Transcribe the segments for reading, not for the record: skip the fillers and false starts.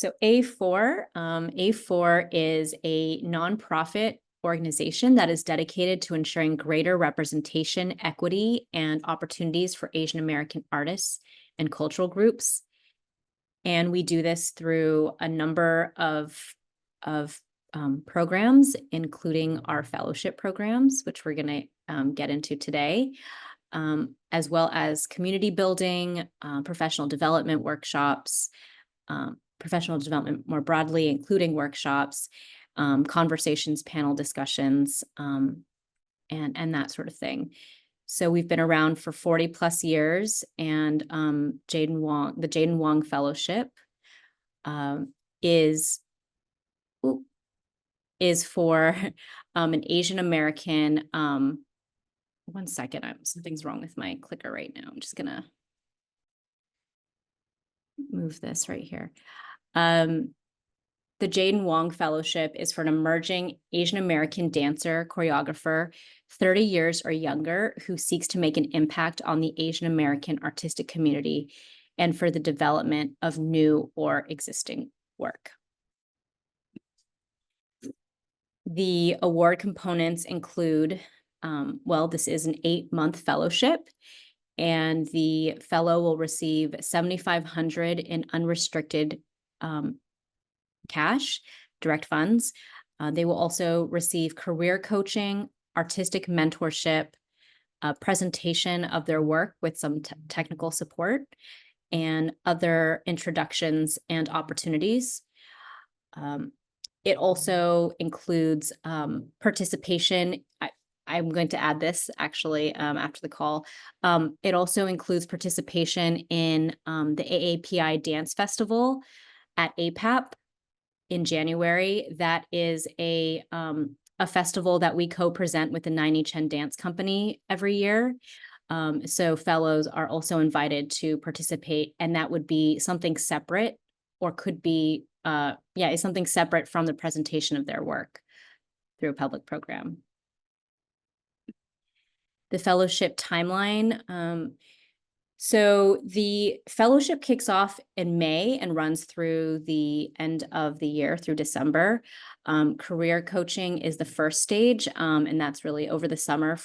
So A4 is a nonprofit organization that is dedicated to ensuring greater representation, equity, and opportunities for Asian American artists and cultural groups. And we do this through a number of programs, including our fellowship programs, which we're going to get into today, as well as community building, professional development workshops, professional development more broadly, including workshops, conversations, panel discussions, and that sort of thing. So we've been around for 40 plus years, and the Jadin Wong Fellowship is for an Asian American. One second, something's wrong with my clicker right now. I'm just gonna move this right here. The Jadin Wong Fellowship is for an emerging Asian American dancer, choreographer, 30 years or younger, who seeks to make an impact on the Asian American artistic community and for the development of new or existing work. The award components include, this is an 8-month fellowship, and the fellow will receive $7,500 in unrestricted cash, direct funds. They will also receive career coaching, artistic mentorship, a presentation of their work with some technical support, and other introductions and opportunities. It also includes participation. I'm going to add this actually after the call. It also includes participation in the AAPI Dance Festival at APAP in January. That is a festival that we co-present with the 9H Dance Company every year. So fellows are also invited to participate, and that would be something separate, or could be, it's something separate from the presentation of their work through a public program. The fellowship timeline. So the fellowship kicks off in May and runs through the end of the year, through December. Career coaching is the first stage, and that's really over the summer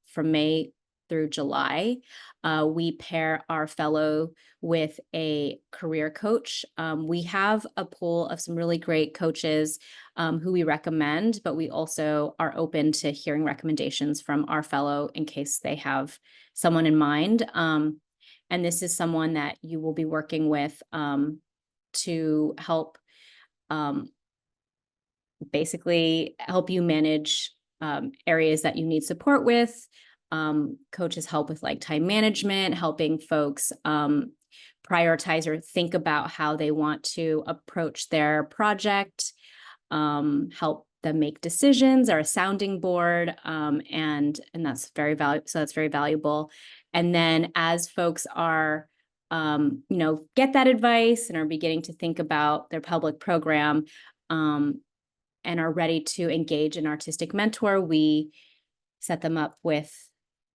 from May through July. We pair our fellow with a career coach. We have a pool of some really great coaches who we recommend, but we also are open to hearing recommendations from our fellow in case they have someone in mind. And this is someone that you will be working with to help basically help you manage areas that you need support with. Coaches help with like time management, helping folks prioritize or think about how they want to approach their project, help them make decisions, or a sounding board, and that's very valuable. So that's very valuable. And then as folks are, get that advice and are beginning to think about their public program, and are ready to engage an artistic mentor, we set them up with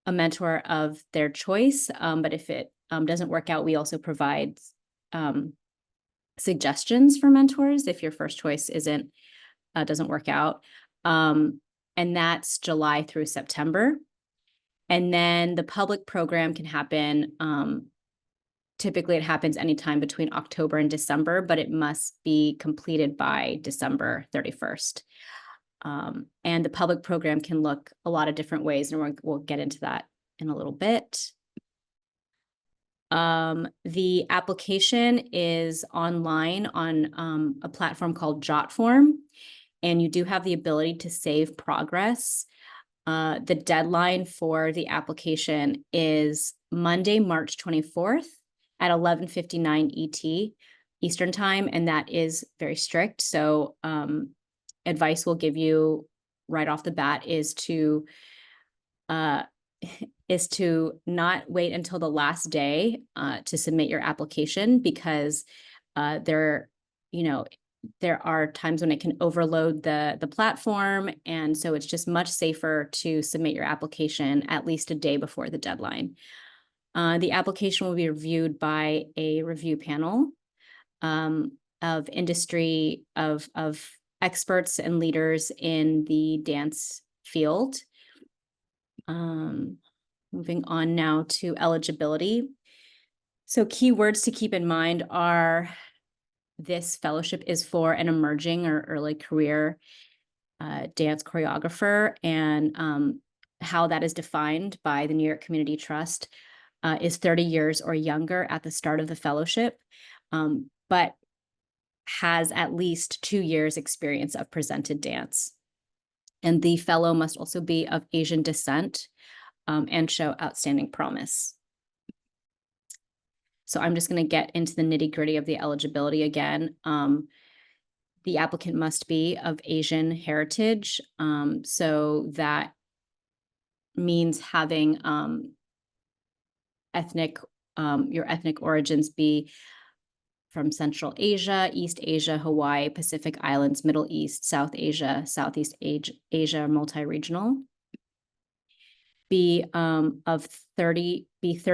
a mentor of their choice. But if it doesn't work out, we also provide suggestions for mentors if your first choice doesn't work out. And that's July through September. And then the public program can happen. Typically, it happens anytime between October and December, but it must be completed by December 31st. And the public program can look a lot of different ways, and we'll get into that in a little bit. The application is online on a platform called JotForm, and you do have the ability to save progress. The deadline for the application is Monday, March 24th at 11:59 ET Eastern Time, and that is very strict. So advice we'll give you right off the bat is to not wait until the last day to submit your application, because there are times when it can overload the platform. And so it's just much safer to submit your application at least a day before the deadline. The application will be reviewed by a review panel. industry, of experts and leaders in the dance field. Moving on now to eligibility. So keywords to keep in mind are, this fellowship is for an emerging or early career dance choreographer, and how that is defined by the New York Community Trust is 30 years or younger at the start of the fellowship, but has at least 2 years experience of presented dance. And the fellow must also be of Asian descent and show outstanding promise. So I'm just going to get into the nitty-gritty of the eligibility again. The applicant must be of Asian heritage. So that means having your ethnic origins be from Central Asia, East Asia, Hawaii, Pacific Islands, Middle East, South Asia, Southeast Asia, multi-regional. Be 30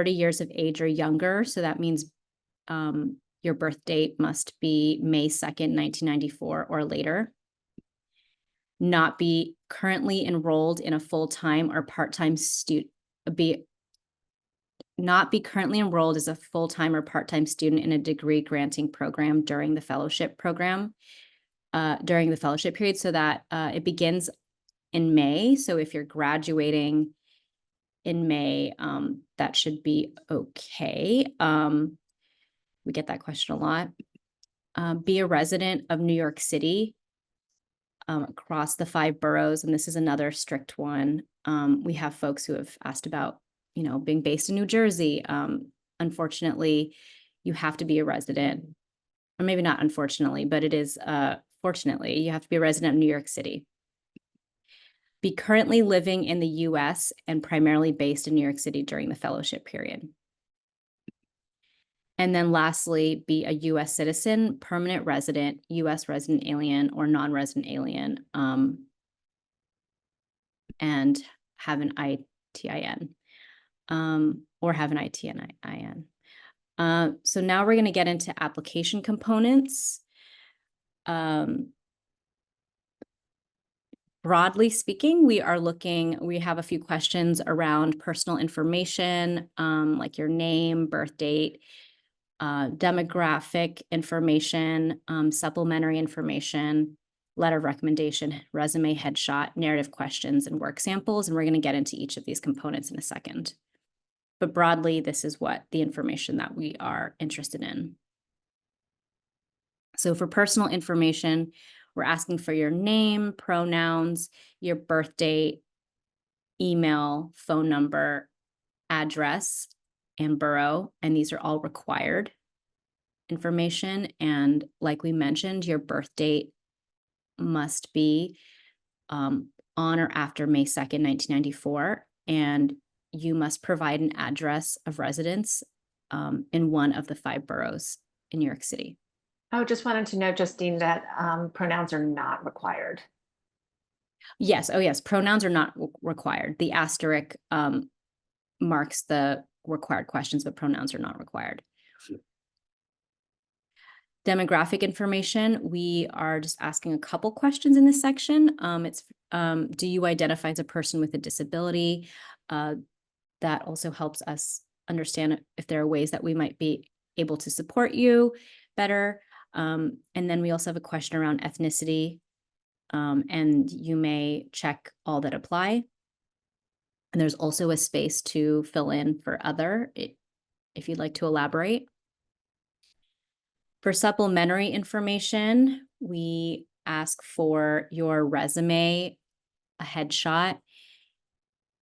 years of age or younger. So that means your birth date must be May 2nd, 1994 or later. Not be currently enrolled in a full-time or part-time student. Not be currently enrolled as a full-time or part-time student in a degree granting program during the fellowship period, so that it begins in May. So if you're graduating in May, that should be okay. We get that question a lot. Be a resident of New York City across the 5 boroughs, and this is another strict one. We have folks who have asked about, being based in New Jersey. Unfortunately, you have to be a resident, or maybe not unfortunately, but it is fortunately, you have to be a resident of New York City. Be currently living in the U.S. and primarily based in New York City during the fellowship period. And then lastly, be a U.S. citizen, permanent resident, U.S. resident alien, or non-resident alien, and have an ITIN, or have an ITIN. So now we're going to get into application components. Broadly speaking, we have a few questions around personal information, like your name, birth date, demographic information, supplementary information, letter of recommendation, resume, headshot, narrative questions, and work samples. And we're going to get into each of these components in a second. But broadly, this is what the information that we are interested in. So for personal information, we're asking for your name, pronouns, your birth date, email, phone number, address, and borough. And these are all required information. And like we mentioned, your birth date must be on or after May 2nd, 1994. And you must provide an address of residence in one of the 5 boroughs in New York City. I just wanted to note, Justine, that pronouns are not required. Yes. Oh, yes. Pronouns are not required. The asterisk marks the required questions, but pronouns are not required. Demographic information. We are just asking a couple questions in this section. Do you identify as a person with a disability? That also helps us understand if there are ways that we might be able to support you better. And then we also have a question around ethnicity, and you may check all that apply. And there's also a space to fill in for other, if you'd like to elaborate. For supplementary information, we ask for your resume, a headshot,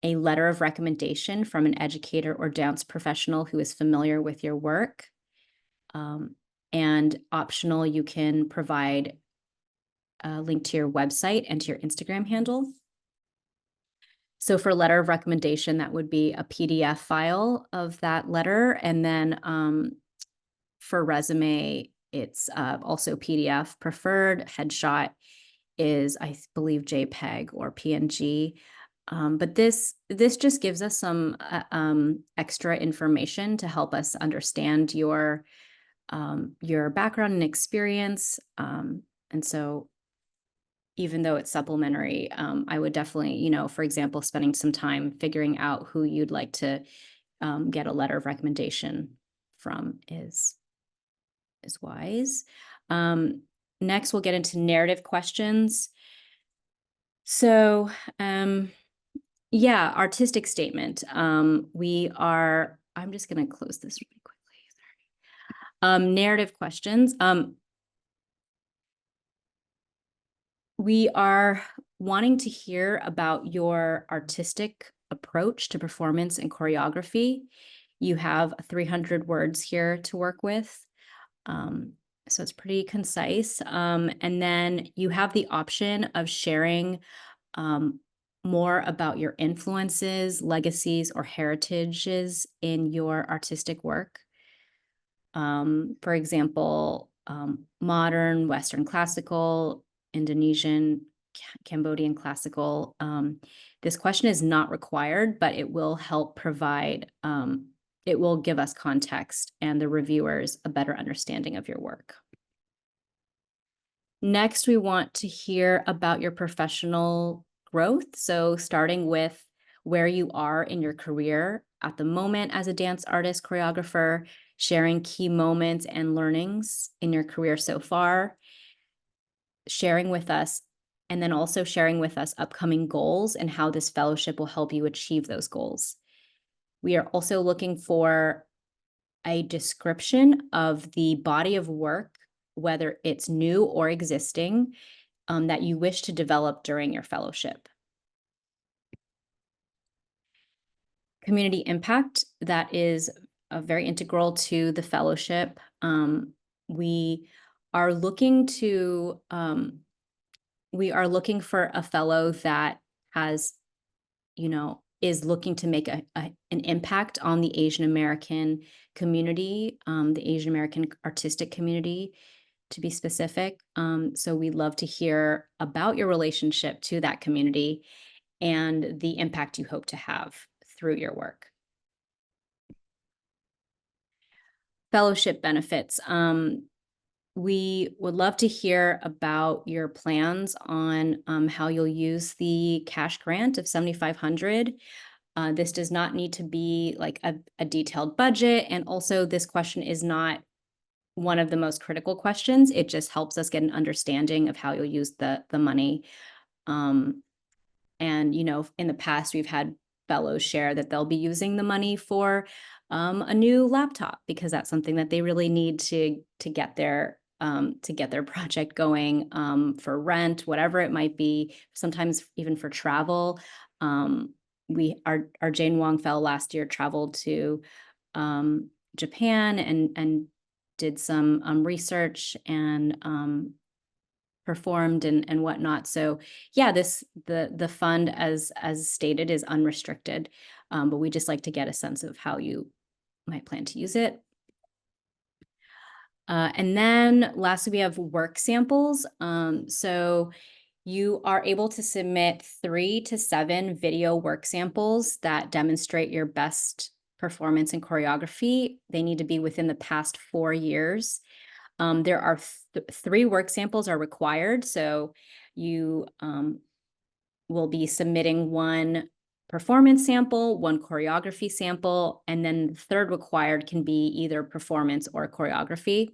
a letter of recommendation from an educator or dance professional who is familiar with your work. And optional, you can provide a link to your website and to your Instagram handle. So for letter of recommendation, that would be a PDF file of that letter. And then for resume, it's also PDF preferred. Headshot is, I believe, JPEG or PNG. But this just gives us some extra information to help us understand your your background and experience. And so even though it's supplementary, I would definitely, for example, spending some time figuring out who you'd like to get a letter of recommendation from is wise. Next, we'll get into narrative questions. So, yeah, artistic statement. I'm just going to close this really quickly. Sorry. Narrative questions. We are wanting to hear about your artistic approach to performance and choreography. You have 300 words here to work with. So it's pretty concise. And then you have the option of sharing more about your influences, legacies, or heritages in your artistic work. For example, modern, Western classical, Indonesian, Cambodian classical. This question is not required, but it will help provide, it will give us context and the reviewers a better understanding of your work. Next, we want to hear about your professional growth. So starting with where you are in your career at the moment as a dance artist, choreographer, sharing key moments and learnings in your career so far, sharing with us, and then also sharing with us upcoming goals and how this fellowship will help you achieve those goals. We are also looking for a description of the body of work, whether it's new or existing, that you wish to develop during your fellowship. Community impact, that is very integral to the fellowship. We are looking to we are looking for a fellow that has, is looking to make an impact on the Asian American community, the Asian American artistic community, to be specific. So we'd love to hear about your relationship to that community and the impact you hope to have through your work. Fellowship benefits. We would love to hear about your plans on how you'll use the cash grant of $7,500. This does not need to be like a detailed budget. And also this question is not one of the most critical questions. It just helps us get an understanding of how you'll use the money. And, in the past, we've had fellows share that they'll be using the money for a new laptop because that's something that they really need to get their project going, for rent, whatever it might be, sometimes even for travel. Our Jane Wong fellow last year traveled to Japan and did some research and performed and whatnot. So yeah, the fund as stated is unrestricted, but we just like to get a sense of how you might plan to use it. And then lastly, we have work samples. So you are able to submit 3 to 7 video work samples that demonstrate your best performance and choreography. They need to be within the past 4 years. There are 3 work samples are required. So you will be submitting 1 performance sample, 1 choreography sample, and then the third required can be either performance or choreography.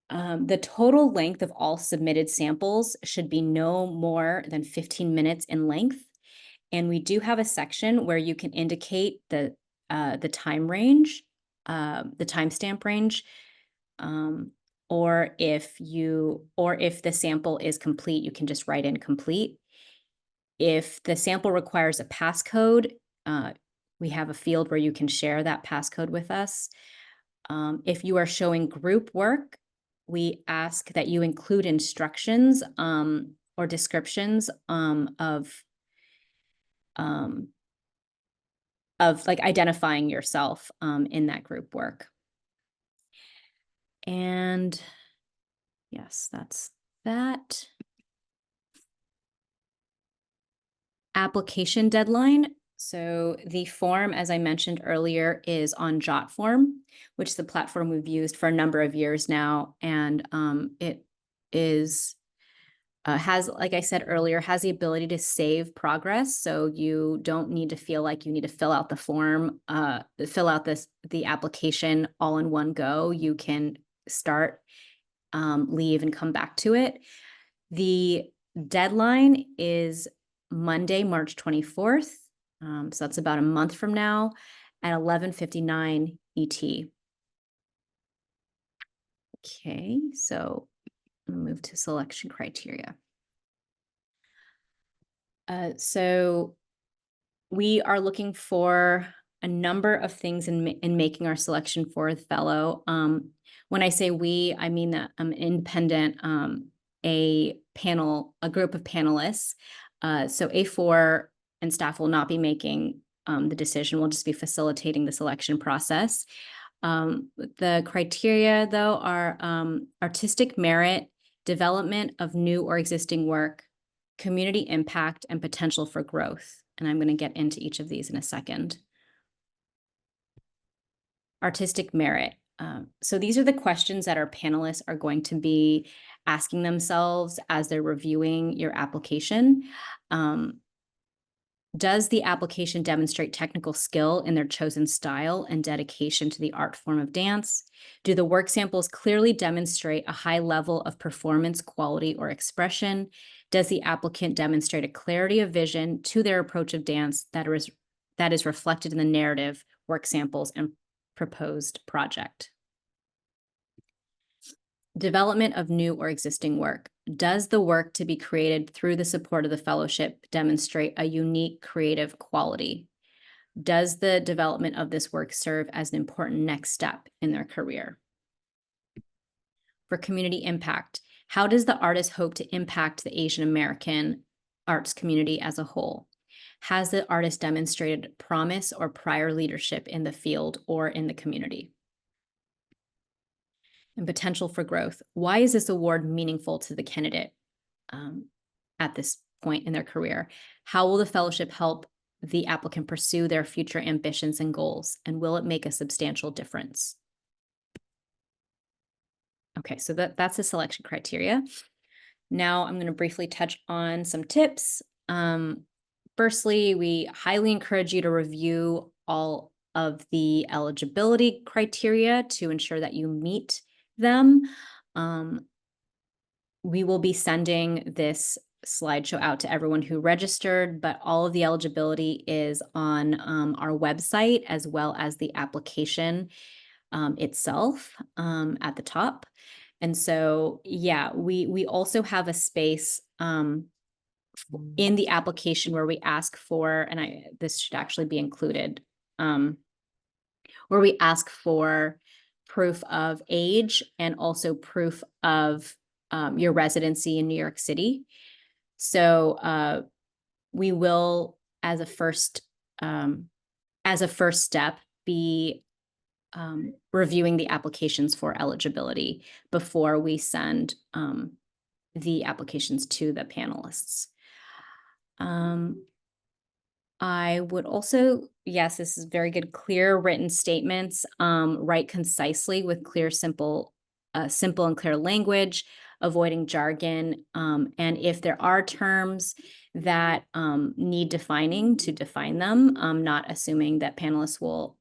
The total length of all submitted samples should be no more than 15 minutes in length. And we do have a section where you can indicate the time range, the timestamp range, or if the sample is complete, you can just write in complete. If the sample requires a passcode, we have a field where you can share that passcode with us. If you are showing group work, we ask that you include instructions or descriptions of like identifying yourself in that group work. And yes, that's that. Application deadline. So the form, as I mentioned earlier, is on JotForm, which is the platform we've used for a number of years now. And it is has, like I said earlier, has the ability to save progress. So you don't need to feel like you need to fill out the form, fill out the application all in one go. You can start, leave, and come back to it. The deadline is Monday, March 24th. So that's about a month from now at 11:59 ET. Okay, so I'm gonna move to selection criteria. So we are looking for a number of things in making our selection for the fellow. When I say we, I mean that I'm independent, a group of panelists. So A4 and staff will not be making the decision. We'll just be facilitating the selection process. The criteria, though, are artistic merit, development of new or existing work, community impact, and potential for growth. And I'm going to get into each of these in a second. Artistic merit. So these are the questions that our panelists are going to be asking themselves as they're reviewing your application. Does the application demonstrate technical skill in their chosen style and dedication to the art form of dance? Do the work samples clearly demonstrate a high level of performance, quality, or expression? Does the applicant demonstrate a clarity of vision to their approach of dance that is reflected in the narrative, work samples, and proposed project? Development of new or existing work. Does the work to be created through the support of the fellowship demonstrate a unique creative quality? Does the development of this work serve as an important next step in their career? For community impact, how does the artist hope to impact the Asian American arts community as a whole? Has the artist demonstrated promise or prior leadership in the field or in the community? And potential for growth. Why is this award meaningful to the candidate at this point in their career? How will the fellowship help the applicant pursue their future ambitions and goals? And will it make a substantial difference? Okay, so that's the selection criteria. Now I'm going to briefly touch on some tips. Firstly, we highly encourage you to review all of the eligibility criteria to ensure that you meet them. We will be sending this slideshow out to everyone who registered, but all of the eligibility is on our website as well as the application itself at the top. And so, yeah, we also have a space in the application where we ask for, and this should actually be included, where we ask for proof of age and also proof of your residency in New York City. So we will, as a first step, be reviewing the applications for eligibility before we send the applications to the panelists. I would also, yes, this is very good, clear written statements, write concisely with clear, simple and clear language, avoiding jargon. And if there are terms that need defining, to define them, not assuming that panelists will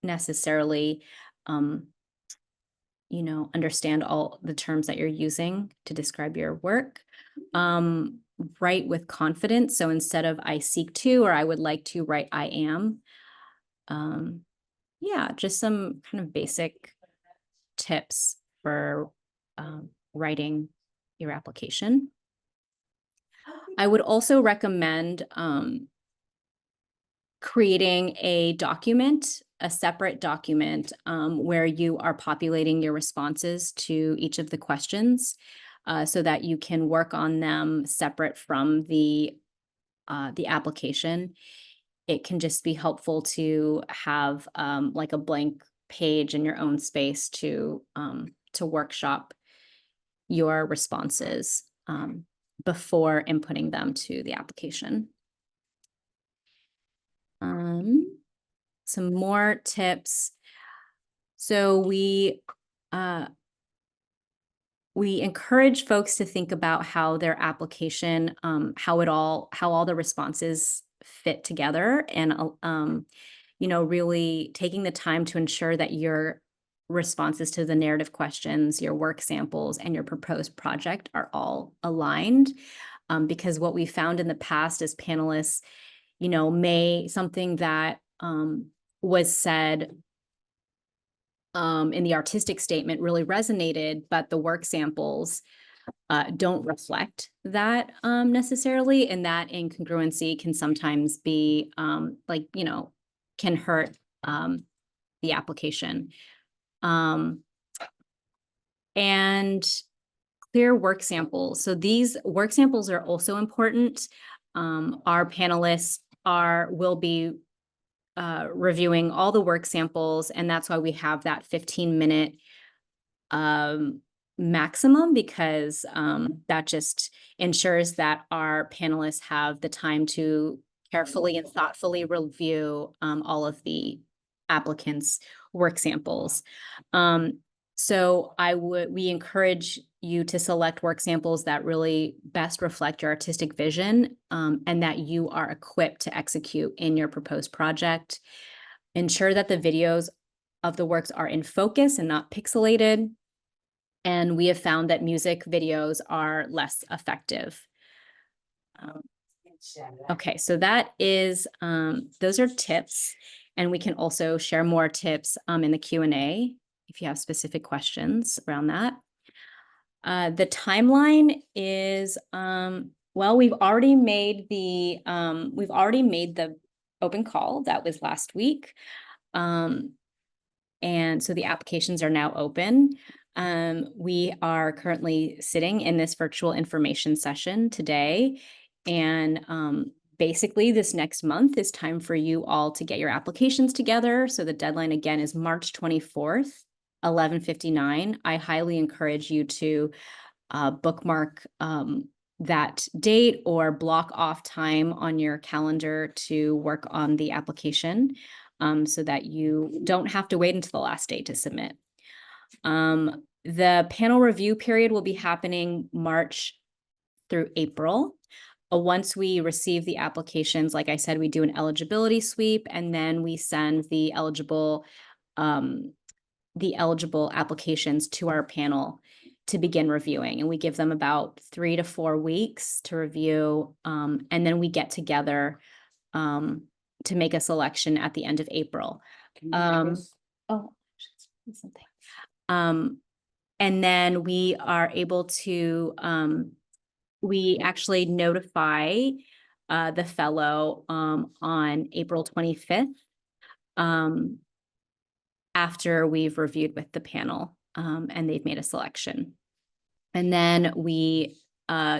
necessarily understand all the terms that you're using to describe your work. Write with confidence. So instead of I seek to, or I would like to, write I am. Yeah, just some kind of basic tips for writing your application. I would also recommend creating a separate document where you are populating your responses to each of the questions so that you can work on them separate from the application. It can just be helpful to have like a blank page in your own space to workshop your responses before inputting them to the application. Some more tips. So we encourage folks to think about how their application, how all the responses fit together, and really taking the time to ensure that your responses to the narrative questions, your work samples, and your proposed project are all aligned. Because what we found in the past as panelists, may something that was said in the artistic statement really resonated, but the work samples don't reflect that necessarily, and that incongruency can sometimes be can hurt the application. And clear work samples. So these work samples are also important. Our panelists will be reviewing all the work samples, and that's why we have that 15-minute maximum, because that just ensures that our panelists have the time to carefully and thoughtfully review all of the applicants' work samples. So we encourage you to select work samples that really best reflect your artistic vision, and that you are equipped to execute in your proposed project. Ensure that the videos of the works are in focus and not pixelated. And we have found that music videos are less effective. Okay, so that is, those are tips, and we can also share more tips in the Q&A if you have specific questions around that. The timeline is, well, we've already made the open call. That was last week. And so the applications are now open. We are currently sitting in this virtual information session today. And basically this next month is time for you all to get your applications together. So the deadline again is March 24th, 11:59. I highly encourage you to bookmark that date or block off time on your calendar to work on the application, so that you don't have to wait until the last day to submit. The panel review period will be happening March through April. Once we receive the applications, like I said, we do an eligibility sweep, and then we send the eligible applications to our panel to begin reviewing. And we give them about 3 to 4 weeks to review. And then we get together to make a selection at the end of April. And then we are able to, we actually notify the fellow on April 25th after we've reviewed with the panel and they've made a selection. And then we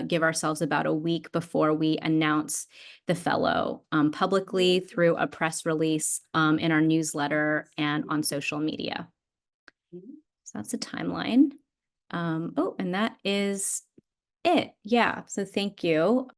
give ourselves about a week before we announce the fellow publicly through a press release in our newsletter and on social media. So that's a timeline. And that is it. Yeah. So thank you.